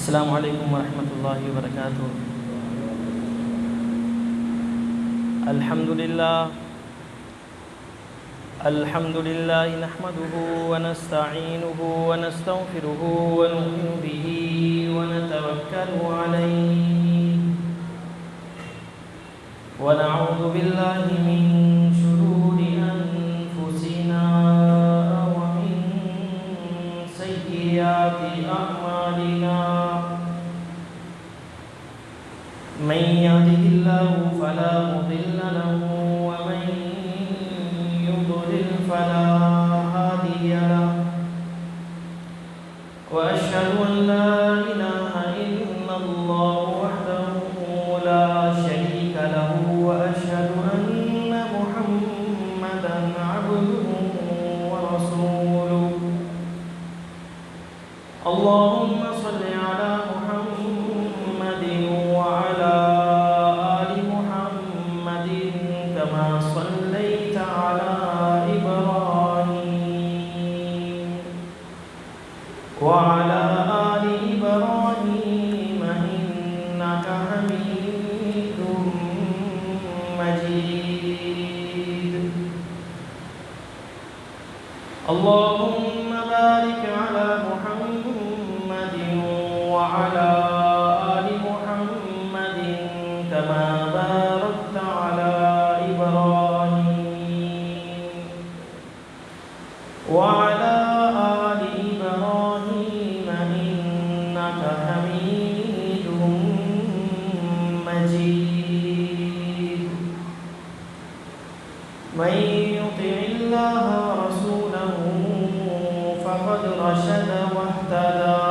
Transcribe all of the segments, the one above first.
السلام علیکم ورحمۃ اللہ وبرکاتہ۔ الحمد للہ نحمده ونستعینه ونستغفره ونؤمن به ونتوکل علیہ ونعوذ باللہ من شرور انفسنا ومن سیئات اعمالنا، من يهده الله فلا مضل له ومن يضلل فلا هادي له، وأشهد أن لا إله إلا الله وحده لا شريك له، وأشهد أن محمدا عبده ورسوله. اللهم صل على محمد وعلى آل محمد كما صليت على إبراهيم وعلى آل إبراهيم إنك حميد مجيد. اللهم بارك على محمد وعلى آل محمد كما باركت على إبراهيم وعلى آل إبراهيم إنك حميد مجيد. من يطع الله ورسوله فقد رشد واهتدى،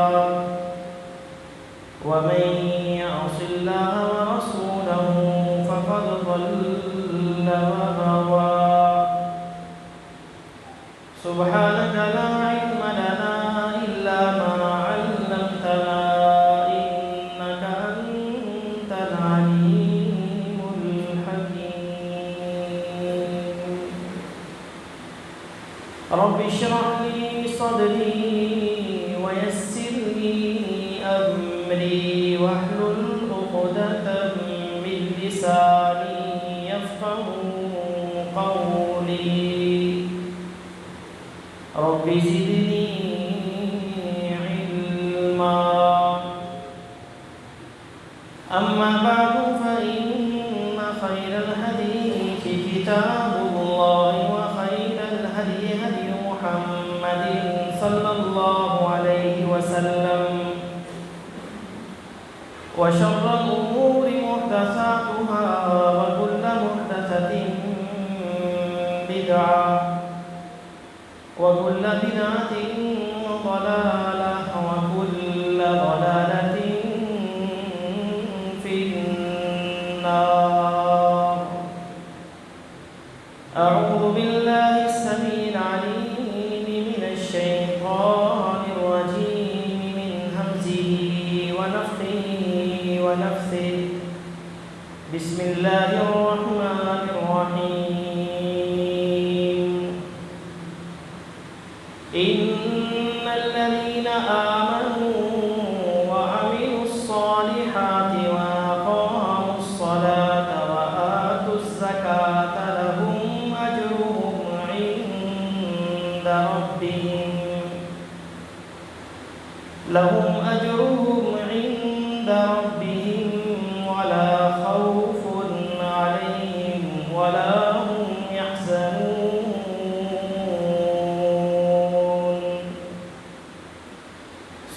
ومن يعص الله ورسوله فقد ضل وغوى. سبحانك لا علم لنا إلا ما علمتنا إنك أنت العليم الحكيم. رب اشرح لي صدري ويسر لي أمري واحلل عقدة من لساني يفقهوا قولي. رب زدني علما. أما بعد فإن خير الحديث كتاب الله، وخير الهدي هدي محمد صلى الله عليه وسلم، وشر الأمور محدثاتها وكل محدثة بدعة وكل بدعة ضلالة وكل ضلالة في النار. أعوذ بالله السميع العليم من الشيطان الرجيم من همزه ونفخه ونفثه. بسم الله الرحمن الرحيم. إن الذين آمنوا وعملوا الصالحات وأقاموا الصلاة وآتوا الزكاة لهم أجرهم عند ربهم ولا خوف عليهم ولا هم يحزنون.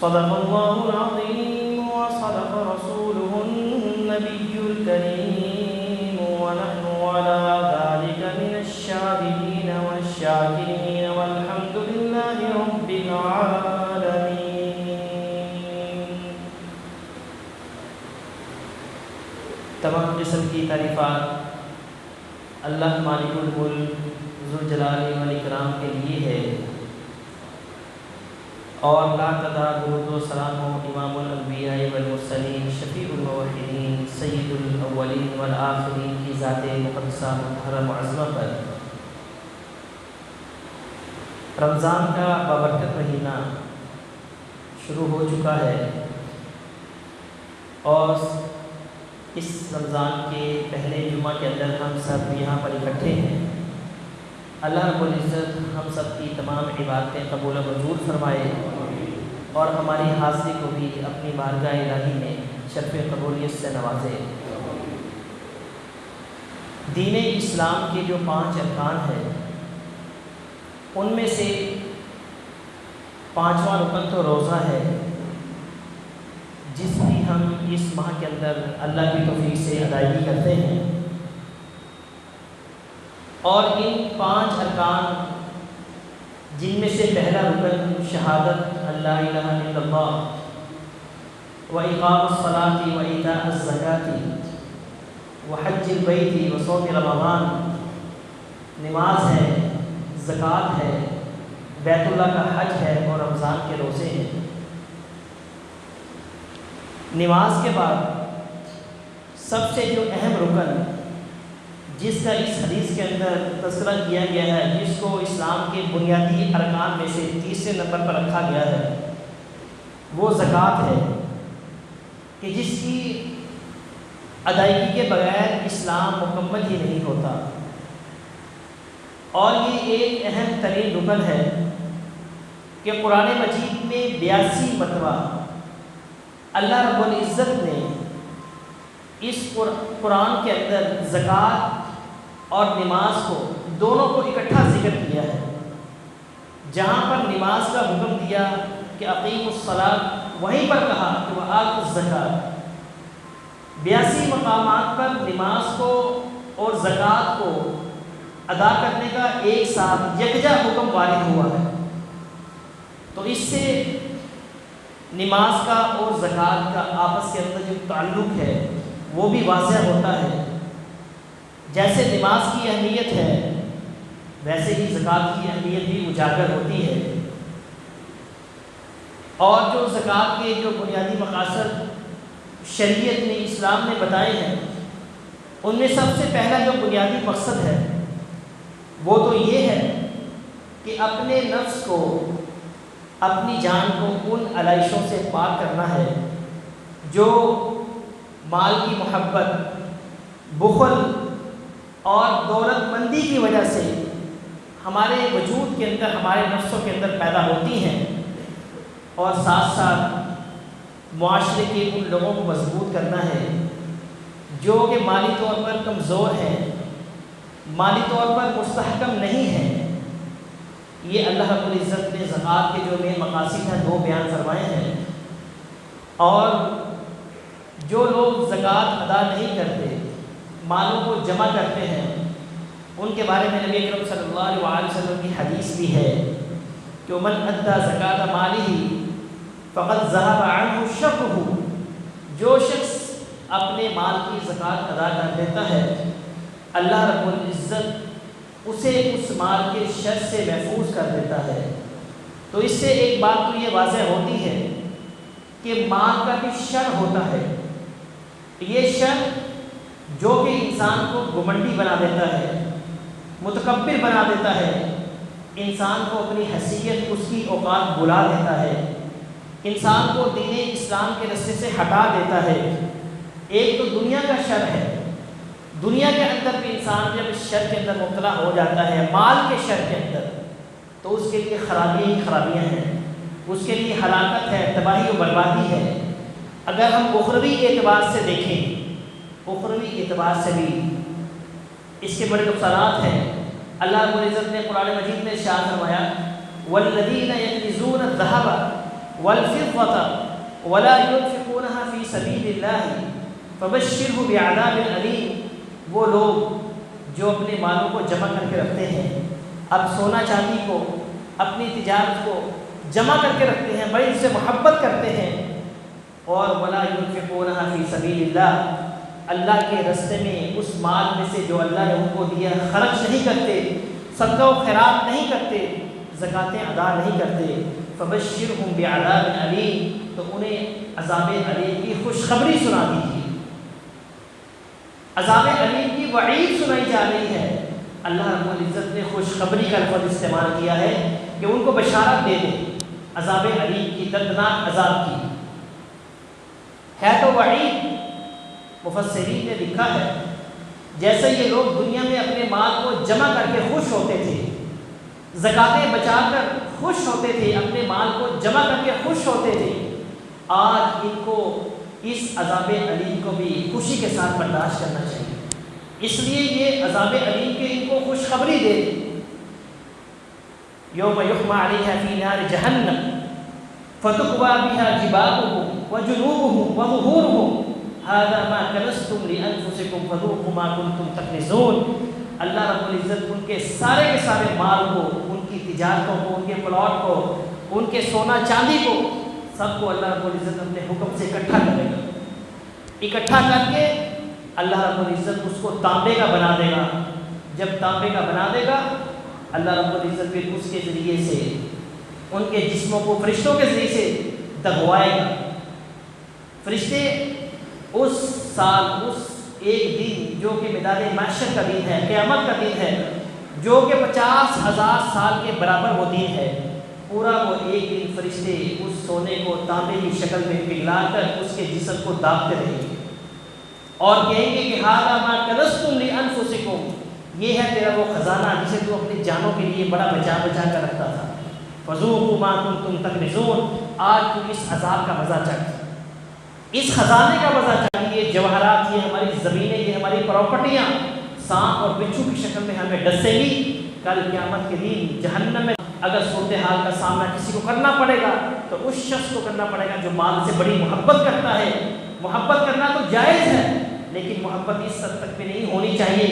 صدق الله العظيم وصدق رسوله النبي الكريم، ونحن على ذلك من الشاهدين والشاكرين، والحمد لله رب العالمين. تمام قسم کی تعریفات اللہ مالک الملک ذوالجلال والاکرام کے لیے ہے، اور لا تعداد درود و سلام و امام الانبیاء والمرسلین شفیع الموحدین سید الاولین والآخرین کی ذات مقدسہ مطہرہ معظمہ پر رمضان کا بابرکت مہینہ شروع ہو چکا ہے، اور اس رمضان کے پہلے جمعہ کے اندر ہم سب یہاں پر اکٹھے ہیں۔ اللہ رب العزت ہم سب کی تمام عبادتیں قبول و منظور فرمائے اور ہماری حاضری کو بھی اپنی بارگاہ الہی میں شرف قبولیت سے نوازے۔ دین اسلام کے جو 5 ارکان ہیں ان میں سے 5واں رکن تو روزہ ہے، جس کی ہم اس ماہ کے اندر اللہ کی توفیق سے ادائیگی کرتے ہیں، اور ان 5 ارکان جن میں سے پہلا رکن شہادت اللہ الہ الا اللہ و اقام الصلاۃ و ایتاء الزکاۃ و حج البیت و صوم رمضان، نماز ہے، زکوٰۃ ہے، بیت اللہ کا حج ہے اور رمضان کے روزے ہیں۔ نماز کے بعد سب سے جو اہم رکن جس کا اس حدیث کے اندر تذکرہ کیا گیا ہے، جس کو اسلام کے بنیادی ارکان میں سے تیسرے نمبر پر رکھا گیا ہے، وہ زکوٰۃ ہے کہ جس کی ادائیگی کے بغیر اسلام مکمل ہی نہیں ہوتا، اور یہ ایک اہم ترین رکن ہے کہ قرآن مجید میں 82 مرتبہ اللہ رب العزت نے اس قرآن کے اندر زکوٰۃ اور نماز کو دونوں کو اکٹھا ذکر کیا ہے۔ جہاں پر نماز کا حکم دیا کہ اقیم الصلاۃ، وہیں پر کہا کہ وآتوا الزکاۃ۔ 82 مقامات پر نماز کو اور زکوٰۃ کو ادا کرنے کا ایک ساتھ یکجا حکم وارد ہوا ہے، تو اس سے نماز کا اور زکوٰۃ کا آپس کے اندر جو تعلق ہے وہ بھی واضح ہوتا ہے۔ جیسے نماز کی اہمیت ہے ویسے ہی زکوٰۃ کی اہمیت بھی اجاگر ہوتی ہے، اور جو زکوٰۃ کے جو بنیادی مقاصد شریعت نے، اسلام نے بتائے ہیں، ان میں سب سے پہلا جو بنیادی مقصد ہے وہ تو یہ ہے کہ اپنے نفس کو، اپنی جان کو ان علائشوں سے پاک کرنا ہے جو مال کی محبت، بخل اور دولت مندی کی وجہ سے ہمارے وجود کے اندر، ہمارے نفسوں کے اندر پیدا ہوتی ہیں، اور ساتھ ساتھ معاشرے کے ان لوگوں کو مضبوط کرنا ہے جو کہ مالی طور پر کمزور ہیں، مالی طور پر مستحکم نہیں ہیں۔ یہ اللہ رب العزت نے زکوٰۃ کے جو مین مقاصد ہیں 2 بیان فرمائے ہیں، اور جو لوگ زکوٰۃ ادا نہیں کرتے، مالوں کو جمع کرتے ہیں، ان کے بارے میں نبی اکرم صلی اللہ علیہ وسلم کی حدیث بھی ہے کہ من ادى زکاۃ مالہ فقد ذهب عنہ شرہ، جو شخص اپنے مال کی زکوٰۃ ادا کر دیتا ہے، اللہ رب العزت اسے اس مال کے شر سے محفوظ کر دیتا ہے۔ تو اس سے ایک بات تو یہ واضح ہوتی ہے کہ مال کا بھی شر ہوتا ہے۔ یہ شر جو کہ انسان کو گھمنڈی بنا دیتا ہے، متکبر بنا دیتا ہے، انسان کو اپنی حیثیت، اس کی اوقات بلا دیتا ہے، انسان کو دین اسلام کے راستے سے ہٹا دیتا ہے۔ ایک تو دنیا کا شر ہے، دنیا کے اندر بھی انسان جب اس شر کے اندر مبتلا ہو جاتا ہے، مال کے شر کے اندر، تو اس کے لیے خرابیاں ہی خرابیاں ہیں، اس کے لیے ہلاکت ہے، تباہی و بربادی ہے۔ اگر ہم اخروی اعتبار سے دیکھیں، اخروی اعتبار سے بھی اس کے بڑے نقصانات ہیں۔ اللہ رب العزت نے قرآن مجید میں ارشاد فرمایا والذین یکنزون الذهب والفضة ولا ينفقونها في سبيل الله فبشرهم بعذاب أليم۔ وہ لوگ جو اپنے مالوں کو جمع کر کے رکھتے ہیں، اب سونا چاندی کو، اپنی تجارت کو جمع کر کے رکھتے ہیں، بڑی اس سے محبت کرتے ہیں، اور ولا ينفقونها في سبيل الله، اللہ کے راستے میں اس مال میں سے جو اللہ نے ان کو دیا خرچ نہیں کرتے، صدقہ و خیرات نہیں کرتے، زکاتیں ادا نہیں کرتے، فبشرهم بعذاب علیم، تو انہیں عذاب علیم کی خوشخبری سنا دیجیے۔ عذاب علیم کی وعید سنائی جا رہی ہے۔ اللہ رب العزت نے خوشخبری کا لفظ استعمال کیا ہے کہ ان کو بشارت دے دیں عذاب علیم کی، دردناک عذاب کی۔ ہے تو وعید۔ مفسرین نے لکھا ہے جیسے یہ لوگ دنیا میں اپنے مال کو جمع کر کے خوش ہوتے تھے، زکاتیں بچا کر خوش ہوتے تھے، اپنے مال کو جمع کر کے خوش ہوتے تھے، آج ان کو اس عذاب علیم کو بھی خوشی کے ساتھ برداشت کرنا چاہیے۔ اس لیے یہ عذاب علیم کے ان کو خوشخبری دے دی۔ یوم یحمى علیہا فی نار جہنم فتقوی بہا جباہہم وجنوبہم وظہورہم ھذا ما کنزتم لانفسکم فذوقوا ما کنتم تکنزون۔ اللہ رب العزت ان کے سارے مال کو، ان کی تجارتوں کو، ان کے پلاٹ کو، ان کے سونا چاندی کو، سب کو اللہ رب العزت اپنے حکم سے اکٹھا کرے گا۔ اکٹھا کر کے اللہ رب العزت اس کو تانبے کا بنا دے گا۔ جب تانبے کا بنا دے گا اللہ رب العزت پھر اس کے ذریعے سے ان کے جسموں کو فرشتوں کے ذریعے سے دغوائے گا۔ فرشتے اس سال، اس ایک دن جو کہ میدان محشر کا دن ہے، قیامت کا دن ہے، جو کہ 50,000 سال کے برابر وہ دن ہے، پورا وہ ایک دن فرشتے اس سونے کو تانبے کی شکل میں پگھلا کر اس کے جسم کو داغتے رہیں گے اور کہیں گے کہ ھذا ما کنزتم لانفسکم، یہ ہے تیرا وہ خزانہ جسے تو اپنی جانوں کے لیے بڑا بچا کر رکھتا تھا۔ فذوقوا ما کنتم تکنزون، آج تم اس عذاب کا مزہ چکھ، اس خزانے کا مزہ چکھ۔ یہ جواہرات، یہ ہماری زمینیں، یہ ہماری پراپرٹیاں سانپ اور بچھو کی شکل میں ہمیں ڈسے گی۔ کل قیامت کے دن جہنم میں اگر صورتحال کا سامنا کسی کو کرنا پڑے گا تو اس شخص کو کرنا پڑے گا جو مال سے بڑی محبت کرتا ہے۔ محبت کرنا تو جائز ہے، لیکن محبت اس حد تک بھی نہیں ہونی چاہیے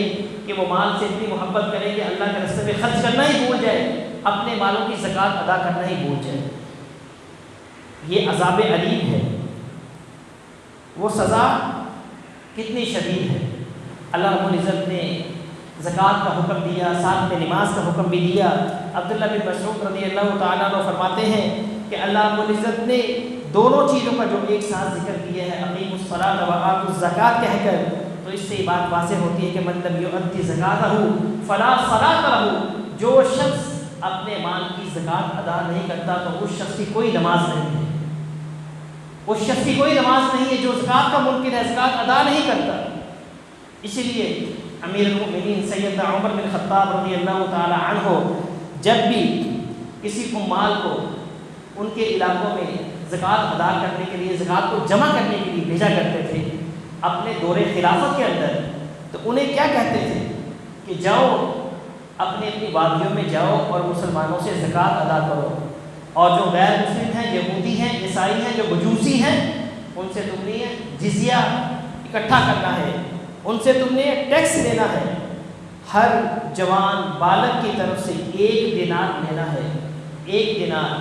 کہ وہ مال سے اتنی محبت کرے کہ اللہ کے راستے میں خرچ کرنا ہی بھول جائے، اپنے مالوں کی زکوٰۃ ادا کرنا ہی بھول جائے۔ یہ عذاب علیم ہے، وہ سزا کتنی شدید ہے۔ اللہ رب العزت نے زکوٰۃ کا حکم دیا، ساتھ میں نماز کا حکم بھی دیا۔ عبداللہ بن مسعود رضی اللہ تعالیٰ عنہ فرماتے ہیں کہ اللہ رب العزت نے دونوں چیزوں کا جو ایک ساتھ ذکر کیا ہے، اقیموا الصلاۃ وآتوا الزکاۃ کہہ کر، تو اس سے یہ بات واضح ہوتی ہے کہ من لم یؤدی زکاتہ فلا صلاۃ لہ، جو شخص اپنے مال کی زکوٰۃ ادا نہیں کرتا تو اس شخص کی کوئی نماز نہیں ہے، اس شخص کی کوئی نماز نہیں ہے جو زکوٰۃ کا منکر ہے، زکوٰۃ ادا نہیں کرتا۔ اسی لیے امیر المؤمنین سیدنا عمر بن خطاب رضی اللہ تعالی عنہ جب بھی کسی کو مال کو ان کے علاقوں میں زکوٰۃ ادا کرنے کے لیے، زکوٰۃ کو جمع کرنے کے لیے بھیجا کرتے تھے اپنے دور خلافت کے اندر، تو انہیں کیا کہتے تھے کہ جاؤ اپنی اپنی وادیوں میں جاؤ اور مسلمانوں سے زکوٰۃ ادا کرو، اور جو غیر مسلم ہیں، یہودی ہیں، عیسائی ہیں، جو مجوسی ہیں، ان سے تم نے جزیہ اکٹھا کرنا ہے، ان سے تم نے ٹیکس لینا ہے، ہر جوان بالغ کی طرف سے 1 دینار لینا ہے۔ 1 دینار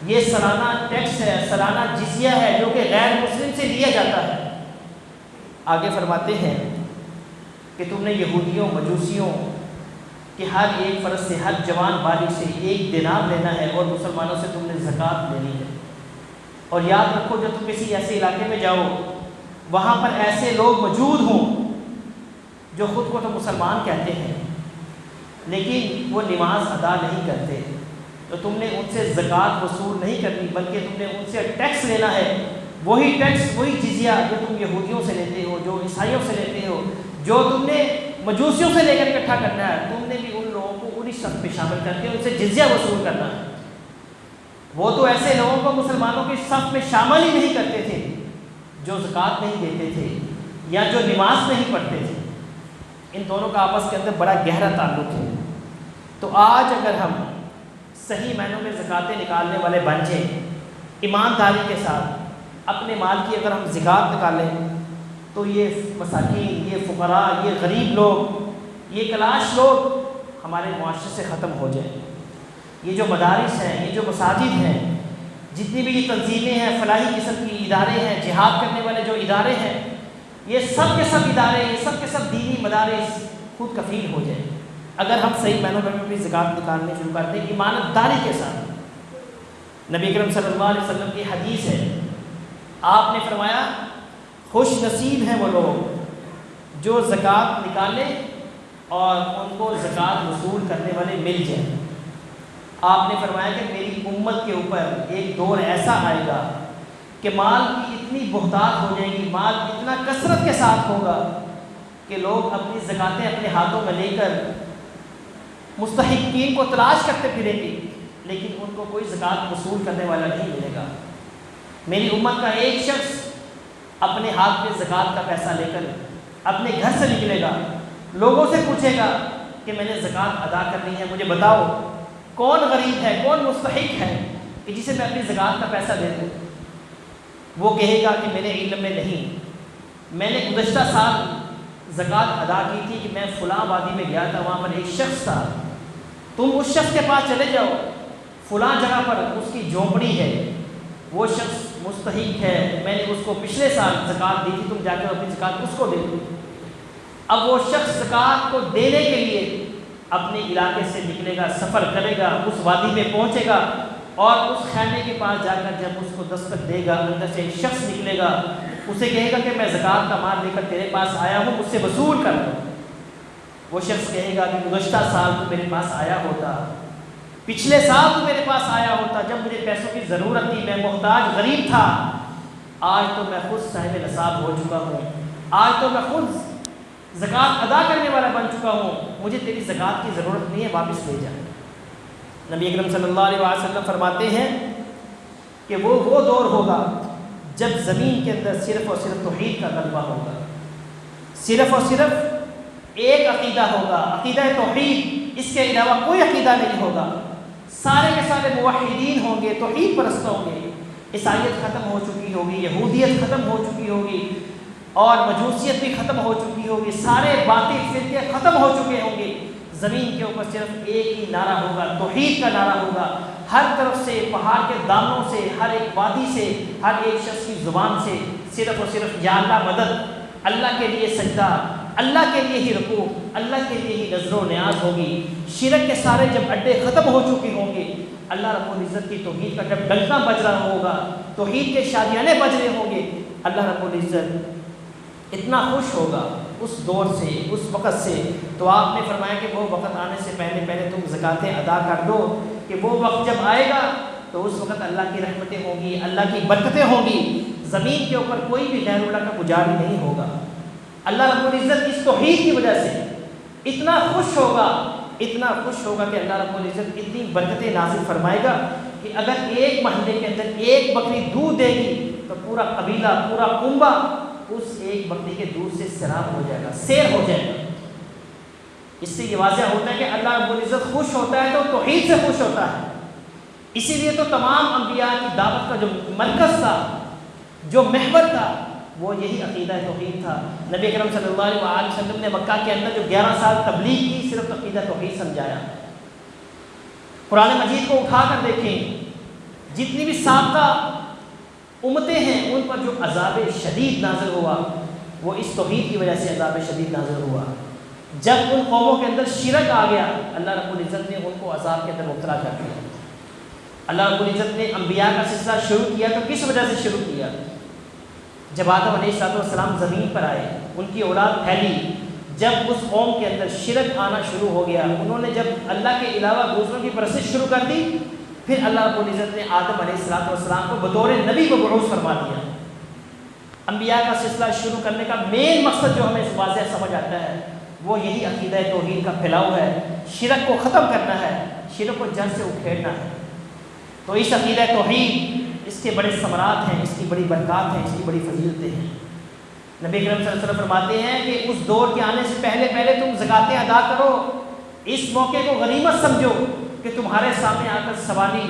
یہ سالانہ ٹیکس ہے، سالانہ جزیہ ہے جو کہ غیر مسلم سے لیا جاتا ہے۔ آگے فرماتے ہیں کہ تم نے یہودیوں، مجوسیوں کہ ہر ایک فرد سے، ہر جوان بالغ سے 1 دینار لینا ہے، اور مسلمانوں سے تم نے زکوٰۃ لینی ہے۔ اور یاد رکھو جب تم کسی ایسے علاقے میں جاؤ وہاں پر ایسے لوگ موجود ہوں جو خود کو تو مسلمان کہتے ہیں لیکن وہ نماز ادا نہیں کرتے، تو تم نے ان سے زکوٰۃ وصول نہیں کرنی، بلکہ تم نے ان سے ٹیکس لینا ہے۔ وہی ٹیکس، وہی جزیہ جو تم یہودیوں سے لیتے ہو، جو عیسائیوں سے لیتے ہو، جو تم نے مجوسیوں سے لے کر اکٹھا کرنا ہے، تم نے بھی ان لوگوں کو انہی صف میں شامل کر کے ان سے جزیہ وصول کرنا ہے۔ وہ تو ایسے لوگوں کو مسلمانوں کی صف میں شامل ہی نہیں کرتے تھے جو زکوٰۃ نہیں دیتے تھے یا جو نماز نہیں پڑھتے تھے۔ ان دونوں کا آپس کے اندر بڑا گہرا تعلق ہے۔ تو آج اگر ہم صحیح معنوں میں زکوٰتیں نکالنے والے بن جائیں، ایمانداری کے ساتھ اپنے مال کی اگر ہم زکوٰۃ نکالیں، تو یہ مساکین، یہ فقراء، یہ غریب لوگ، یہ کلاش لوگ ہمارے معاشرے سے ختم ہو جائیں۔ یہ جو مدارس ہیں، یہ جو مساجد ہیں، جتنی بھی یہ تنظیمیں ہیں، فلاحی قسم کی ادارے ہیں، جہاد کرنے والے جو ادارے ہیں، یہ سب کے سب ادارے، یہ سب کے سب دینی مدارس خود کفیل ہو جائیں اگر ہم صحیح معنوں میں اپنی زکوٰۃ نکالنے شروع کر دیں ایمانداری کے ساتھ۔ نبی اکرم صلی اللہ علیہ وسلم کی حدیث ہے، آپ نے فرمایا خوش نصیب ہیں وہ لوگ جو زکوٰۃ نکالیں اور ان کو زکوٰۃ وصول کرنے والے مل جائیں۔ آپ نے فرمایا کہ میری امت کے اوپر ایک دور ایسا آئے گا کہ مال کی اتنی اتنی بہتات ہو جائے گی، مال اتنا کثرت کے ساتھ ہوگا کہ لوگ اپنی زکاتیں اپنے ہاتھوں میں لے کر مستحقین کو تلاش کرتے پھریں گے، لیکن ان کو کوئی زکات وصول کرنے والا نہیں ملے گا۔ میری امت کا ایک شخص اپنے ہاتھ میں زکات کا پیسہ لے کر اپنے گھر سے نکلے گا، لوگوں سے پوچھے گا کہ میں نے زکات ادا کرنی ہے، مجھے بتاؤ کون غریب ہے، کون مستحق ہے کہ جسے میں اپنی زکات کا پیسہ دے دوں۔ وہ کہے گا کہ میرے علم میں نہیں، میں نے گزشتہ سال زکات ادا کی تھی کہ میں فلاں وادی میں گیا تھا، وہاں پر ایک شخص تھا، تم اس شخص کے پاس چلے جاؤ، فلاں جگہ پر اس کی جھونپڑی ہے، وہ شخص مستحق ہے، میں نے اس کو پچھلے سال زکات دی تھی، تم جا کر اپنی زکات اس کو دے دو۔ اب وہ شخص زکات کو دینے کے لیے اپنے علاقے سے نکلے گا، سفر کرے گا، اس وادی میں پہنچے گا، اور اس خیمے کے پاس جا کر جب اس کو دستک دے گا، اندر سے ایک شخص نکلے گا، اسے کہے گا کہ میں زکات کا مال لے کر تیرے پاس آیا ہوں، مجھ سے وصول کر دو۔ وہ شخص کہے گا کہ گزشتہ سال تو میرے پاس آیا ہوتا، پچھلے سال تو میرے پاس آیا ہوتا جب مجھے پیسوں کی ضرورت تھی، میں محتاج غریب تھا، آج تو میں خود صاحب نصاب ہو چکا ہوں، آج تو میں خود زکات ادا کرنے والا بن چکا ہوں، مجھے تیری زکات کی ضرورت نہیں ہے، واپس لے جا۔ نبی اکرم صلی اللہ علیہ وسلم فرماتے ہیں کہ وہ دور ہوگا جب زمین کے اندر صرف اور صرف توحید کا غلبہ ہوگا، صرف اور صرف ایک عقیدہ ہوگا، عقیدہ توحید، اس کے علاوہ کوئی عقیدہ نہیں ہوگا، سارے کے سارے موحدین ہوں گے، توحید پرست ہوں گے، عیسائیت ختم ہو چکی ہوگی، یہودیت ختم ہو چکی ہوگی، اور مجوسیت بھی ختم ہو چکی ہوگی، سارے باطل فرقے ختم ہو چکے ہوں گے، زمین کے اوپر صرف ایک ہی نعرہ ہوگا، توحید کا نعرہ ہوگا، ہر طرف سے، پہاڑ کے دامنوں سے، ہر ایک وادی سے، ہر ایک شخص کی زبان سے صرف اور صرف یا اللہ مدد، اللہ کے لیے سجدہ، اللہ کے لیے ہی رکوع، اللہ کے لیے ہی نظر و نیاز ہوگی۔ شرک کے سارے جب اڈے ختم ہو چکے ہوں گے، اللہ رب العزت کی توحید کا جب ڈنکا بج رہا ہوگا، توحید کے شادیانے بج رہے ہوں گے، اللہ رب العزت اتنا خوش ہوگا اس دور سے، اس وقت سے۔ تو آپ نے فرمایا کہ وہ وقت آنے سے پہلے پہلے تم زکاتیں ادا کر دو، کہ وہ وقت جب آئے گا تو اس وقت اللہ کی رحمتیں ہوں گی، اللہ کی برکتیں ہوں گی، زمین کے اوپر کوئی بھی غیر اللہ کا پجاری نہیں ہوگا۔ اللہ رب العزت اس توحید کی وجہ سے اتنا خوش ہوگا، اتنا خوش ہوگا کہ اللہ رب العزت اتنی برکتیں نازل فرمائے گا کہ اگر ایک محلے کے اندر ایک بکری دودھ دے گی تو پورا قبیلہ، پورا کنبہ اس ایک بکری کے دودھ سے سیراب ہو جائے گا، سیر ہو جائے گا۔ اس سے یہ واضح ہوتا ہے کہ اللہ رب العزت خوش ہوتا ہے تو توحید سے خوش ہوتا ہے۔ اسی لیے تو تمام انبیاء کی دعوت کا جو مرکز تھا، جو محور تھا، وہ یہی عقیدہ توحید تھا۔ نبی اکرم صلی اللہ علیہ وسلم نے مکہ کے اندر جو 11 سال تبلیغ کی، صرف عقیدہ توحید سمجھایا۔ قرآن مجید کو اٹھا کر دیکھیں، جتنی بھی سابقہ امتیں ہیں ان پر جو عذاب شدید نازل ہوا، وہ اس توحید کی وجہ سے عذاب شدید نازل ہوا۔ جب ان قوموں کے اندر شرک آ گیا، اللہ رب العزت نے ان کو عذاب کے اندر مبتلا کر دیا۔ اللہ رب العزت نے انبیاء کا سلسلہ شروع کیا تو کس وجہ سے شروع کیا؟ جب آدم علیہ السلام زمین پر آئے، ان کی اولاد پھیلی، جب اس قوم کے اندر شرک آنا شروع ہو گیا، انہوں نے جب اللہ کے علاوہ دوسروں کی پرستش شروع کر دی، پھر اللہ رب العزت نے آدم علیہ السلام کو بطور نبی کو مبعوث فرما دیا۔ انبیاء کا سلسلہ شروع کرنے کا مین مقصد جو ہمیں واضح سمجھ آتا ہے، وہ یہی عقیدہ توحید کا پھیلاؤ ہے، شرک کو ختم کرنا ہے، شرک کو جڑ سے اکھیڑنا ہے۔ تو اس عقیدہ توحید، اس کے بڑے ثمرات ہیں، اس کی بڑی برکات ہیں، اس کی بڑی فضیلتیں ہیں۔ نبی اکرم صلی اللہ علیہ وسلم فرماتے ہیں کہ اس دور کے آنے سے پہلے پہلے تم زکاتیں ادا کرو، اس موقع کو غنیمت سمجھو کہ تمہارے سامنے آ کر سوالی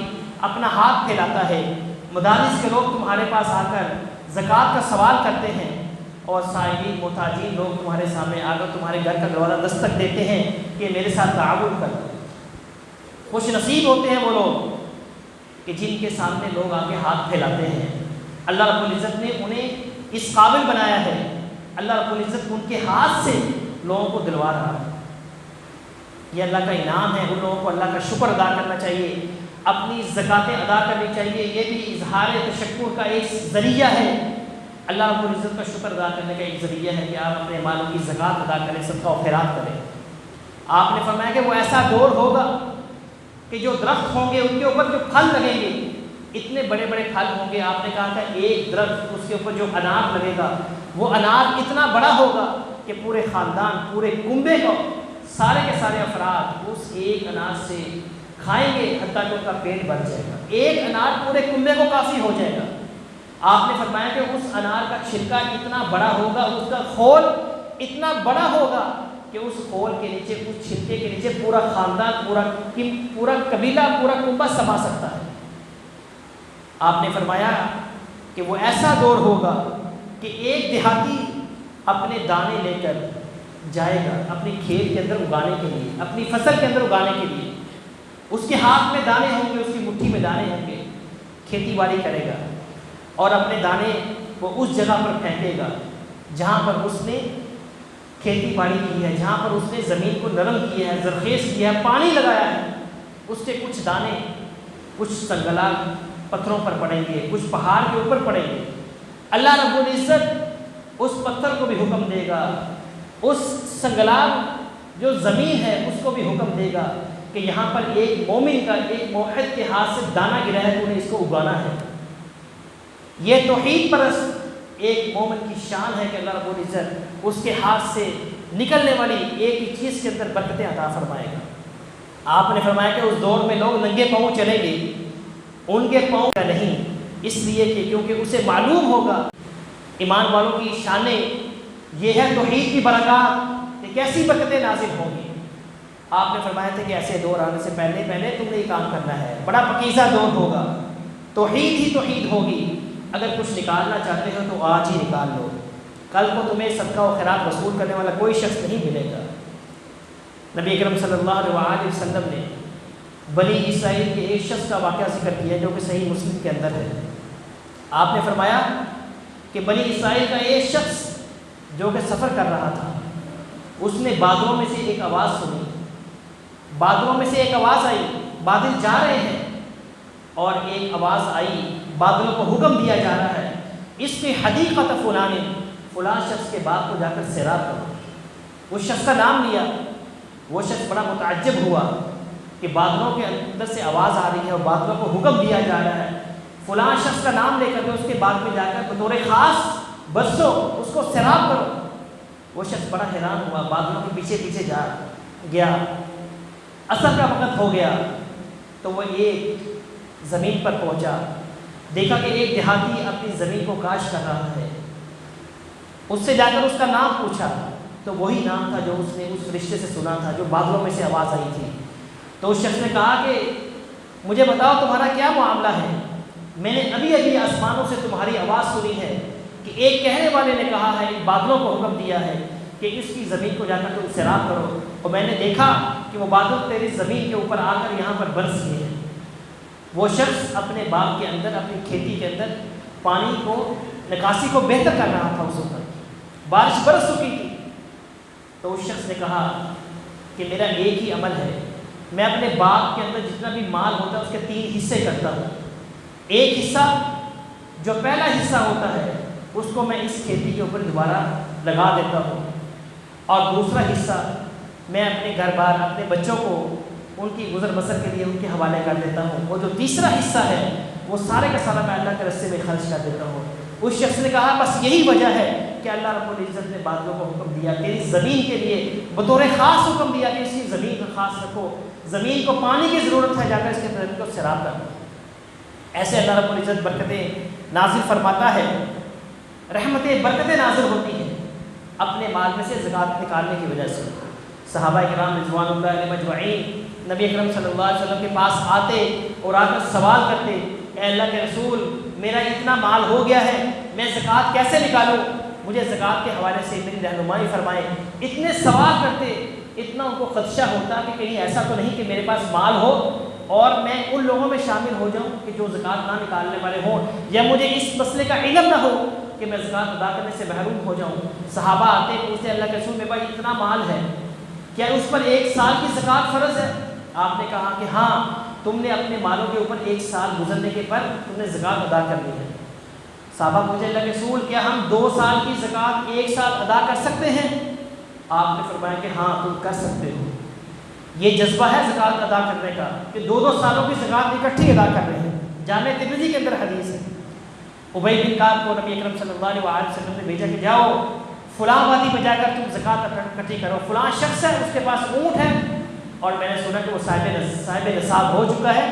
اپنا ہاتھ پھیلاتا ہے، مدارس کے لوگ تمہارے پاس آ کر زکوٰۃ کا سوال کرتے ہیں، اور سائلین محتاجین لوگ تمہارے سامنے آ کر تمہارے گھر کا دروازہ دستک دیتے ہیں کہ میرے ساتھ تعاون کر دو۔ خوش نصیب ہوتے ہیں وہ لوگ کہ جن کے سامنے لوگ آ کے ہاتھ پھیلاتے ہیں۔ اللہ رب العزت نے انہیں اس قابل بنایا ہے، اللہ رب العزت ان کے ہاتھ سے لوگوں کو دلوا رہا ہے۔ یہ اللہ کا انعام ہے، ان لوگوں کو اللہ کا شکر ادا کرنا چاہیے، اپنی زکاتیں ادا کرنی چاہیے۔ یہ بھی اظہار تشکر کا ایک ذریعہ ہے، اللہ رب العزت کا شکر ادا کرنے کا ایک ذریعہ ہے کہ آپ اپنے مالوں کی زکات ادا کریں، صدقہ و خیرات کریں۔ آپ نے فرمایا کہ وہ ایسا دور ہوگا کہ جو درخت ہوں گے ان کے اوپر جو پھل لگیں گے، اتنے بڑے بڑے پھل ہوں گے. آپ نے کہا تھا ایک درخت اس کے اوپر جو انار لگے گا وہ انار اتنا بڑا ہوگا کہ پورے خاندان پورے کنبے کو سارے کے سارے افراد اس ایک انار سے کھائیں گے حتیٰ کہ ان کا پیٹ بھر جائے گا. ایک انار پورے کنبے کو کافی ہو جائے گا. آپ نے فرمایا کہ اس انار کا چھلکا اتنا بڑا ہوگا, اس کا خول اتنا بڑا ہوگا کہ اس خول کے نیچے, اس چھلکے کے نیچے پورا خاندان, پورا قبیلہ, پورا کنبہ سما سکتا ہے. آپ نے فرمایا کہ وہ ایسا دور ہوگا کہ ایک دیہاتی اپنے دانے لے کر جائے گا اپنی کھیت کے اندر اگانے کے لیے, اپنی فصل کے اندر اگانے کے لیے. اس کے ہاتھ میں دانے ہوں گے, اس کی مٹھی میں دانے ہوں گے, کھیتی باڑی کرے گا اور اپنے دانے وہ اس جگہ پر پھینکے گا جہاں پر اس نے کھیتی باڑی کی ہے, جہاں پر اس نے زمین کو نرم کیا ہے, زرخیز کیا ہے, پانی لگایا ہے. اس کے کچھ دانے کچھ سنگلاگ پتھروں پر پڑیں گے, کچھ پہاڑ کے اوپر پڑیں گے. اللہ رب العزت اس پتھر کو بھی حکم دے گا, اس سنگلاگ جو زمین ہے اس کو بھی حکم دے گا کہ یہاں پر ایک مومن کا, ایک موحد کے ہاتھ سے دانہ گرا ہے, تو نے اس کو اگانا ہے. یہ توحید پرست ایک مومن کی شان ہے کہ اللہ رب العزت اس کے ہاتھ سے نکلنے والی ایک ہی چیز کے اندر برکتیں عطا فرمائے گا. آپ نے فرمایا کہ اس دور میں لوگ ننگے پاؤں چلیں گے, ان کے پاؤں کا نہیں, اس لیے کہ کیونکہ اسے معلوم ہوگا ایمان والوں کی شانیں یہ ہے توحید کی برکات کہ کیسی برکتیں نازل ہوں گی. آپ نے فرمایا تھا کہ ایسے دور آنے سے پہلے تم نے یہ کام کرنا ہے, بڑا پکیزہ دور ہوگا, توحید ہی توحید ہوگی. اگر کچھ نکالنا چاہتے ہو تو آج ہی نکال لو, کل کو تمہیں صدقہ و خیرات وصول کرنے والا کوئی شخص نہیں ملے گا. نبی اکرم صلی اللہ علیہ وسلم نے بنی اسرائیل کے ایک شخص کا واقعہ ذکر کیا جو کہ صحیح مسلم کے اندر ہے. آپ نے فرمایا کہ بنی اسرائیل کا ایک شخص جو کہ سفر کر رہا تھا, اس نے بادلوں میں سے ایک آواز سنی, بادلوں میں سے ایک آواز آئی, بادل جا رہے ہیں اور ایک آواز آئی, بادلوں کو حکم دیا جا رہا ہے اس کی حدیقت فلاں شخص کے باغ کو جا کر سیراب کرو. اس شخص کا نام لیا, وہ شخص بڑا متعجب ہوا کہ بادلوں کے اندر سے آواز آ رہی ہے اور بادلوں کو حکم دیا جا رہا ہے, فلاں شخص کا نام لے کر کے اس کے باغ میں جا کر بطور خاص برسو اس کو سیراب کرو. وہ شخص بڑا حیران ہوا, بادلوں کے پیچھے پیچھے جا گیا. عصر کا وقت ہو گیا تو وہ ایک زمین پر پہنچا, دیکھا کہ ایک دیہاتی اپنی زمین کو کاشت کر رہا ہے. اس سے جا کر اس کا نام پوچھا تو وہی نام تھا جو اس نے اس فرشتے سے سنا تھا جو بادلوں میں سے آواز آئی تھی. تو اس شخص نے کہا کہ مجھے بتاؤ تمہارا کیا معاملہ ہے, میں نے ابھی آسمانوں سے تمہاری آواز سنی ہے کہ ایک کہنے والے نے کہا ہے, بادلوں کو حکم دیا ہے کہ اس کی زمین کو جا کر تم سیراب کرو, اور میں نے دیکھا کہ وہ بادل تیری زمین کے اوپر آ کر یہاں پر برس گئے ہیں. وہ شخص اپنے باغ کے اندر, اپنی کھیتی کے اندر پانی کو, نکاسی کو بہتر کر رہا تھا. اس وقت بارش برس چکی تھی. تو اس شخص نے کہا کہ میرا ایک ہی عمل ہے, میں اپنے باغ کے اندر جتنا بھی مال ہوتا ہے اس کے 3 حصے کرتا ہوں. ایک حصہ جو پہلا حصہ ہوتا ہے اس کو میں اس کھیتی کے اوپر دوبارہ لگا دیتا ہوں, اور دوسرا حصہ میں اپنے گھر بار, اپنے بچوں کو ان کی گزر بسر کے لیے ان کے حوالے کر دیتا ہوں, اور جو تیسرا حصہ ہے وہ سارے کا سارا میں اللہ کے راستے میں خرچ کر دیتا ہوں. اس شخص نے کہا بس یہی وجہ ہے کہ اللہ رب العزت نے بادلوں کو حکم دیا تیری زمین کے لیے بطور خاص حکم دیا کہ اس کی زمین کو خاص رکھو, زمین کو پانی کی ضرورت ہے, جا کر اس کے زمین کو سیراب کر دو. ایسے اللہ رب العزت برکتیں نازل فرماتا ہے, رحمتیں برکتیں نازل ہوتی ہیں اپنے مال میں سے زکوٰۃ نکالنے کی وجہ سے. صحابہ کرام رضوان اللہ علیہم اجمعین نبی اکرم صلی اللہ علیہ وسلم کے پاس آتے اور آ کر سوال کرتے, اے اللہ کے رسول میرا اتنا مال ہو گیا ہے, میں زکوٰۃ کیسے نکالوں, مجھے زکوٰۃ کے حوالے سے میری رہنمائی فرمائیں. اتنے سوال کرتے, اتنا ان کو خدشہ ہوتا کہ کہیں ایسا تو نہیں کہ میرے پاس مال ہو اور میں ان لوگوں میں شامل ہو جاؤں کہ جو زکوٰۃ نہ نکالنے والے ہوں, یا مجھے اس مسئلے کا علم نہ ہو کہ میں زکوٰۃ ادا کرنے سے محروم ہو جاؤں. صحابہ آتے پوچھتے, اللہ کے رسول میرے پاس اتنا مال ہے, کیا اس پر 1 سال کی زکوٰۃ فرض ہے؟ آپ نے کہا کہ ہاں, تم نے اپنے مالوں کے اوپر 1 سال گزرنے کے پر تم نے زکوٰۃ ادا کرنی ہے. صحابہ پوچھے, اللہ کے رسول کیا ہم 2 سال کی زکوٰۃ 1 سال ادا کر سکتے ہیں؟ آپ نے فرمایا کہ ہاں تم کر سکتے ہو. یہ جذبہ ہے زکوٰۃ ادا کرنے کا کہ 2 سالوں کی زکوٰۃ اکٹھی ادا کر رہے ہیں. جامع ترمذی کے اندر حدیث ہے، ابی بن کعب کو نبی اکرم صلی اللہ علیہ وسلم نے بھیجا کہ جاؤ فلاں وادی پہ جا کر تم زکوٰۃ اکٹھی کرو، فلاں شخص ہے اس کے پاس اونٹ ہے اور میں نے سنا کہ وہ صاحب نصاب ہو چکا ہے،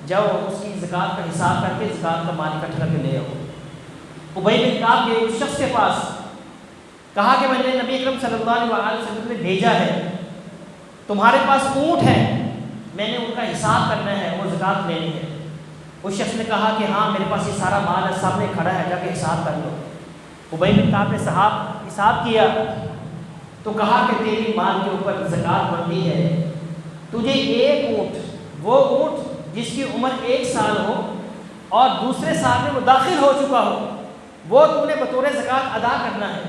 جاؤ اس کی زکوٰۃ کا حساب کر کے زکوٰۃ کا مال اکٹھا کر کے لے آؤ۔ ابی بن کعب کے اس شخص کے پاس کہا کہ میں نے نبی اکرم صلی اللہ علیہ وسلم نے بھیجا ہے، تمہارے پاس اونٹ ہے، میں نے ان کا حساب کرنا ہے اور زکوٰۃ لینی ہے۔ اس شخص نے کہا کہ ہاں میرے پاس یہ سارا مال ہے، سامنے کھڑا ہے، جا کے حساب کر لو۔ ابی بن کعب نے حساب کیا تو کہا کہ تیری مال کے اوپر زکوٰۃ بنتی ہے، تجھے ایک اونٹ، وہ اونٹ جس کی عمر 1 سال ہو اور دوسرے سال میں وہ داخل ہو چکا ہو، وہ تو نے بطور زکوٰۃ ادا کرنا ہے۔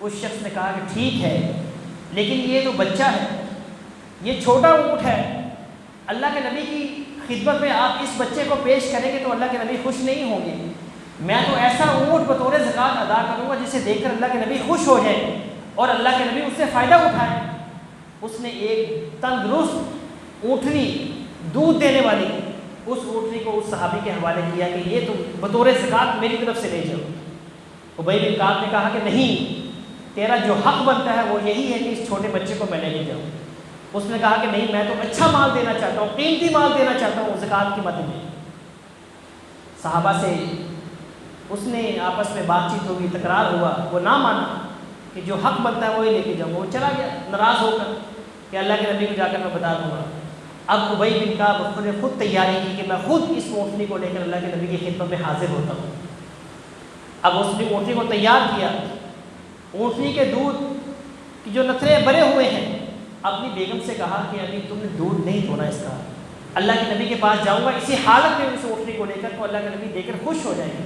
اس شخص نے کہا کہ ٹھیک ہے، لیکن یہ تو بچہ ہے، یہ چھوٹا اونٹ ہے، اللہ کے نبی کی خدمت میں آپ اس بچے کو پیش کریں گے تو اللہ کے نبی خوش نہیں ہوں گے، میں تو ایسا اونٹ بطور زکوٰۃ ادا کروں گا جسے دیکھ کر اللہ کے نبی خوش ہو جائے اور اللہ کے نبی اس سے فائدہ اٹھائے۔ اس نے ایک تندرست اونٹنی، دودھ دینے والی اس اونٹنی کو اس صحابی کے حوالے کیا کہ یہ تم بطور زکوٰۃ میری طرف سے لے جاؤ۔ ابی بن کعب نے کہا کہ نہیں، تیرا جو حق بنتا ہے وہ یہی ہے کہ اس چھوٹے بچے کو میں لے کے جاؤں۔ اس نے کہا کہ نہیں، میں تو اچھا مال دینا چاہتا ہوں، قیمتی مال دینا چاہتا ہوں زکوٰۃ کی مد میں۔ صحابہ سے اس نے آپس میں بات چیت ہوئی، تکرار ہوا، وہ نہ مانا کہ جو حق بنتا ہے وہی لے کے جاؤں، وہ چلا گیا ناراض ہو کر کہ اللہ کے نبی کو جا کر میں بتا دوں گا۔ اب ابی بن کعب نے خود تیاری کی کہ میں خود اس اونٹنی کو لے کر اللہ کے نبی کی خدمت میں حاضر ہوتا ہوں۔ اب اس نے اونٹنی کو تیار کیا، اونٹنی کے دودھ کی جو نتھرے بھرے ہوئے ہیں، اپنی بیگم سے کہا کہ ابھی تم نے دودھ نہیں دھونا اس کا، اللہ کے نبی کے پاس جاؤں گا اسی حالت میں اس اونٹنی کو لے کر، تو اللہ کے نبی دے کر خوش ہو جائیں گے۔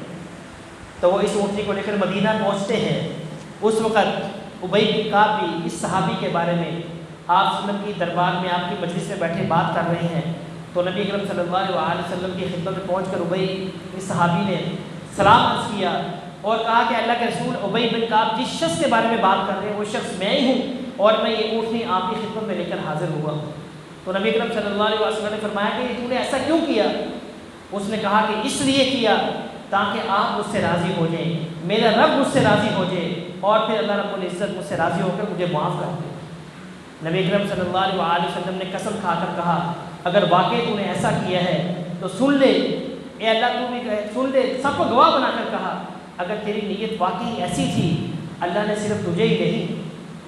تو وہ اس اونٹنی کو لے کر مدینہ پہنچتے ہیں۔ اس وقت ابی بن کعب بھی اس صحابی کے بارے میں آپ صلی اللہ علیہ وسلم کی دربار میں، آپ کی مجلس میں بیٹھے بات کر رہے ہیں، تو نبی اکرم صلی اللہ علیہ وسلم کی خدمت میں پہنچ کر اس صحابی نے سلام عرض کیا اور کہا کہ اللہ کے رسول، ابی بن کعب جس شخص کے بارے میں بات کر رہے ہیں وہ شخص میں ہی ہوں اور میں یہ اونٹنی آپ کی خدمت میں لے کر حاضر ہوا ہوں۔ تو نبی اکرم صلی اللہ علیہ وسلم نے فرمایا کہ تو نے ایسا کیوں کیا؟ اس نے کہا کہ اس لیے کیا تاکہ آپ مجھ سے راضی ہو جائیں، میرا رب مجھ سے راضی ہو جائے اور پھر اللہ رب العزت مجھ سے راضی ہو کر مجھے معاف کر دے۔ نبی اکرم صلی اللہ علیہ وسلم نے قسم کھا کر کہا اگر واقعی تو نے ایسا کیا ہے تو سن لے، اے اللہ تو بھی سن لے، سب کو گواہ بنا کر کہا اگر تیری نیت واقعی ایسی تھی، اللہ نے صرف تجھے ہی نہیں،